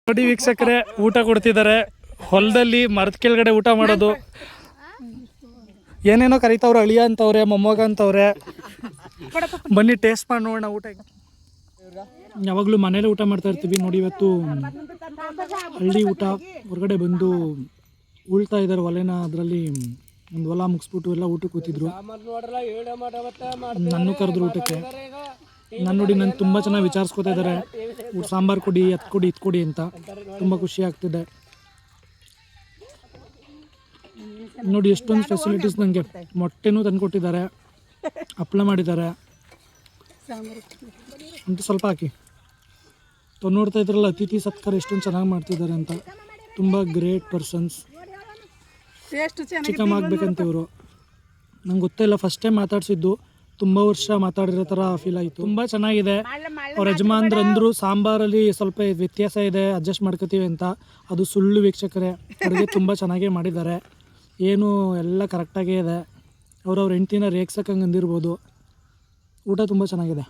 ನೋಡಿ ವೀಕ್ಷಕರೇ, ಊಟ ಕೊಡ್ತಿದ್ದಾರೆ ಹೊಲದಲ್ಲಿ ಮರದ ಕೆಳಗಡೆ ಊಟ ಮಾಡೋದು. ಏನೇನೋ ಕರಿತವ್ರೆ, ಅಳಿಯ ಅಂತವ್ರೆ, ಮೊಮ್ಮಗ ಅಂತವ್ರೆ. ಬನ್ನಿ ಟೇಸ್ಟ್ ಮಾಡಿ ನೋಡೋಣ ಊಟ. ಯಾವಾಗಲೂ ಮನೇಲಿ ಊಟ ಮಾಡ್ತಾ ಇರ್ತೀವಿ. ನೋಡಿ ಇವತ್ತು ಹಳ್ಳಿ ಊಟ. ಹೊರಗಡೆ ಬಂದು ಉಳ್ತಾ ಇದ್ದಾರೆ ಒಲೆನ. ಅದರಲ್ಲಿ ಒಂದು ಹೊಲ ಮುಗಿಸ್ಬಿಟ್ಟು ಎಲ್ಲ ಊಟಕ್ಕೆ ಕೂತಿದ್ರು. ನನ್ನ ಕರೆದ್ರು ಊಟಕ್ಕೆ. ನಾನು ನೋಡಿ ನನ್ನ ತುಂಬ ಚೆನ್ನಾಗಿ ವಿಚಾರಿಸ್ಕೊತಾ ಇದ್ದಾರೆ. ಸಾಂಬಾರು ಕೊಡಿ, ಅದು ಕೊಡಿ, ಇದು ಕೊಡಿ ಅಂತ. ತುಂಬ ಖುಷಿ ಆಗ್ತಿದೆ. ನೋಡಿ ಎಷ್ಟೊಂದು ಫೆಸಿಲಿಟೀಸ್. ನನಗೆ ಮೊಟ್ಟೆನೂ ತಂದು ಕೊಟ್ಟಿದ್ದಾರೆ, ಹಪ್ಪಳ ಮಾಡಿದ್ದಾರೆ ಅಂತ. ಸ್ವಲ್ಪ ಹಾಕಿ ನೋಡ್ತಾ ಇದ್ರಲ್ಲ, ಅತಿಥಿ ಸತ್ಕಾರ ಎಷ್ಟೊಂದು ಚೆನ್ನಾಗಿ ಮಾಡ್ತಿದ್ದಾರೆ ಅಂತ. ತುಂಬ ಗ್ರೇಟ್ ಪರ್ಸನ್ಸ್. ಚಿಕನ್ ಆಗ್ಬೇಕಂತ ಇವರು. ನಂಗೆ ಗೊತ್ತಿಲ್ಲ, ಫಸ್ಟ್ ಟೈಮ್ ಮಾತಾಡ್ಸಿದ್ದು. ತುಂಬ ವರ್ಷ ಮಾತಾಡಿರೋ ಥರ ಫೀಲ್ ಆಯಿತು. ತುಂಬ ಚೆನ್ನಾಗಿದೆ. ಅವ್ರ ಯಜಮಾನ್ರು ಅಂದರು ಸಾಂಬಾರಲ್ಲಿ ಸ್ವಲ್ಪ ವ್ಯತ್ಯಾಸ ಇದೆ, ಅಡ್ಜಸ್ಟ್ ಮಾಡ್ಕೋತೀವಿ ಅಂತ. ಅದು ಸುಳ್ಳು ವೀಕ್ಷಕರೇ. ಅಡುಗೆ ತುಂಬ ಚೆನ್ನಾಗೇ ಮಾಡಿದ್ದಾರೆ. ಏನು ಎಲ್ಲ ಕರೆಕ್ಟಾಗೇ ಇದೆ. ಅವ್ರವ್ರ ಹೆಂಡ್ತಿನ ರೇಗ್ಸಕ್ಕಂಗೆ ಅಂದಿರ್ಬೋದು. ಊಟ ತುಂಬ ಚೆನ್ನಾಗಿದೆ.